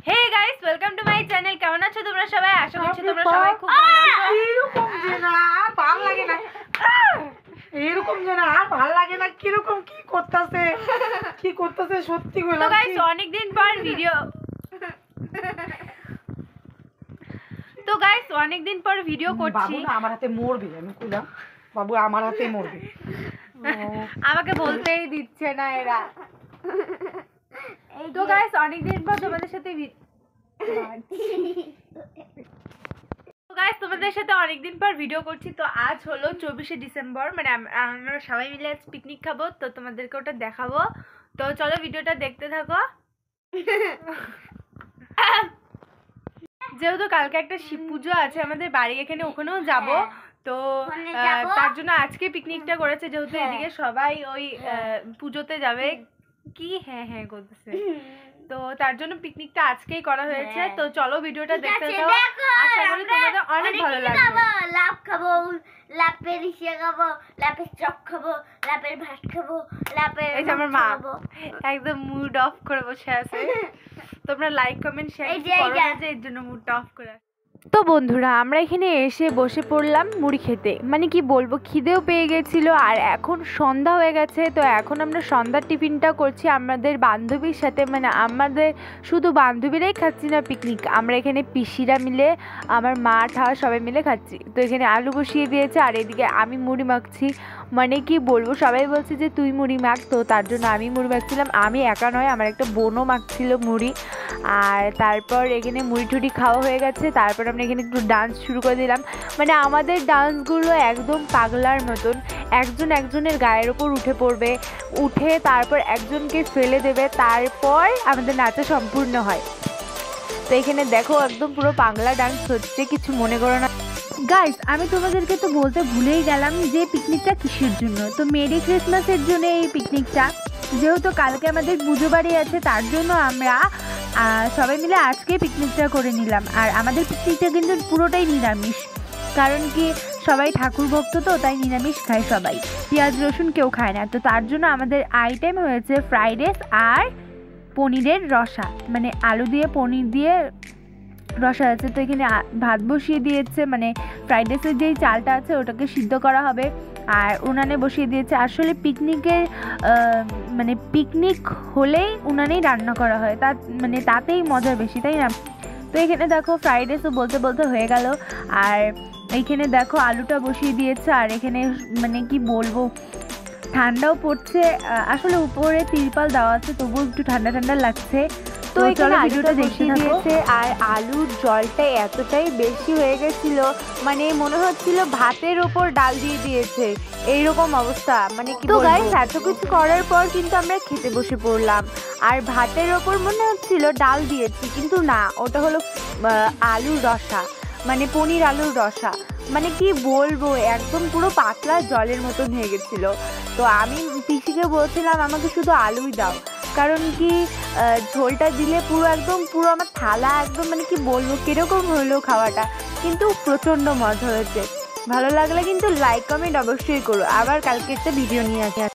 Hey guys, welcome to my channel. কেমন আছো তোমরা সবাই? আশা করছি তোমরা সবাই খুব ভালো আছো। এরকম যে না আর ভালো লাগে না, এরকম যে না আর ভালো লাগে না। কিরকম কি করতেছে সত্যি বলে। তো গাইস অনেকদিন পর ভিডিও করছি। বাবু না আমার হাতে মরবে, আমি কইলাম বাবু আমার হাতে মরবে। আমাকে বলতেই দিচ্ছে না এরা। তো গাইস অনেকদিন পর তোমাদের সাথে অনেকদিন পর ভিডিও করছি। তো আজ হলো 24শে ডিসেম্বর, মানে আমরা সবাই মিলে আজ পিকনিক খাবো, তো তোমাদেরকে ওটা দেখাবো। তো চলো ভিডিওটা দেখতে থাকো। যেহেতু কালকে একটা শিব পুজো আছে আমাদের বাড়ি এখানে, ওখানেও যাবো। তো তার জন্য আজকে পিকনিকটা করেছে, যেহেতু এদিকে সবাই ওই পুজোতে যাবে। কি হ্যাঁ হ্যাঁ করতেছে, তো তার জন্য পিকনিকটা আজকেই করা হয়েছে। তো চলো ভিডিওটা দেখতে থাকো, আশা করি তোমাদের অনেক ভালো লাগবে। লাভ খাবো, লাপের ইসে খাবো, লাপের চপ খাবো, লাপের ভাত খাবো, লাপের এই যে আমার মা একদম মুড অফ করে বসে আছে। তোমরা লাইক কমেন্ট শেয়ার করো না, যে এর জন্য মুডটা অফ করে। তো বন্ধুরা আমরা এখানে এসে বসে পড়লাম মুড়ি খেতে। মানে কি বলবো, খিদেও পেয়ে গেছিলো আর এখন সন্ধ্যা হয়ে গেছে। তো এখন আমরা সন্ধ্যার টিফিনটা করছি আমাদের বান্ধবীর সাথে। মানে আমাদের শুধু বান্ধবীরাই খাচ্ছি না পিকনিক, আমরা এখানে পিসিরা মিলে, আমার মা ঠাওয়া সবাই মিলে খাচ্ছি। তো এখানে আলু বসিয়ে দিয়েছে আর এদিকে আমি মুড়ি মাখছি। মানে কি বলবো, সবাই বলছে যে তুই মুড়ি মাখ, তো তার জন্য আমি মুড়ি মাখছিলাম। আমি একা নয়, আমার একটা বোনও মাখছিল মুড়ি। আর তারপর এখানে মুড়ি টুড়ি খাওয়া হয়ে গেছে, তারপর আমরা এখানে একটু ডান্স শুরু করে দিলাম। মানে আমাদের ডান্সগুলো একদম পাগলার মতন, একজন একজনের গায়ের ওপর উঠে পড়বে, উঠে তারপর একজনকে ফেলে দেবে, তারপর আমাদের নাচা সম্পূর্ণ হয়। তো এখানে দেখো একদম পুরো পাগলা ডান্স হচ্ছে, কিছু মনে করো না। গাইস আমি তোমাদেরকে তো বলতে ভুলেই গেলাম যে পিকনিকটা কিসের জন্য। তো মেরি ক্রিসমাসের জন্য এই পিকনিকটা, যেহেতু কালকে আমাদের পুজো বাড়ি আছে, তার জন্য আমরা সবাই মিলে আজকে পিকনিকটা করে নিলাম। আর আমাদের পিকনিকটা কিন্তু পুরোটাই নিরামিষ, কারণ কি সবাই ঠাকুর ভক্ত, তো তাই নিরামিষ খায় সবাই, পেঁয়াজ রসুন কেউ খায় না। তো তার জন্য আমাদের আইটেম হয়েছে ফ্রাইড রাইস আর পনিরের রসা, মানে আলু দিয়ে পনির দিয়ে রসা আছে। তো এখানে ভাত বসিয়ে দিয়েছে, মানে ফ্রাইড রাইসের যেই চালটা আছে ওটাকে সিদ্ধ করা হবে, আর উনানে বসিয়ে দিয়েছে। আসলে পিকনিকের মানে পিকনিক হলেই উনানেই রান্না করা হয়, মানে তাতেই মজা বেশি, তাই না? তো এখানে দেখো ফ্রাইড রাইসও বলতে বলতে হয়ে গেল। আর এইখানে দেখো আলুটা বসিয়ে দিয়েছে। আর এখানে মানে কি বলবো, ঠান্ডাও পড়ছে, আসলে উপরে তিরপাল দেওয়া আছে, তবুও একটু ঠান্ডা ঠান্ডা লাগছে। তো এখানে ভিডিওটা দেখিয়ে দিয়েছে। আর আলুর জলটা এতটাই বেশি হয়ে গেছিল, মানে মনে হচ্ছিল ভাতের ওপর ডাল দিয়ে দিয়েছে, এইরকম অবস্থা। মানে কি গাইস এত কিছু করার পর কিন্তু আমরা খেতে বসে পড়লাম, আর ভাতের ওপর মনে হচ্ছিল ডাল দিয়েছি, কিন্তু না, ওটা হলো আলুর রসা, মানে পনির আলুর রসা। মানে কি বলবো, একদম পুরো পাতলা জলের মতন হয়ে গেছিল। তো আমি পিসিকে বলছিলাম আমাকে শুধু আলুই দাও, কারণ কি ঝোলটা দিলে পুরো আমার থালা একদম, মানে কি বলবো কিরকম হলো খাওয়াটা, কিন্তু প্রচণ্ড মজা হয়েছে। ভালো লাগলে কিন্তু লাইক কমেন্ট অবশ্যই করো। আবার কালকে একটা ভিডিও নিয়ে আসে।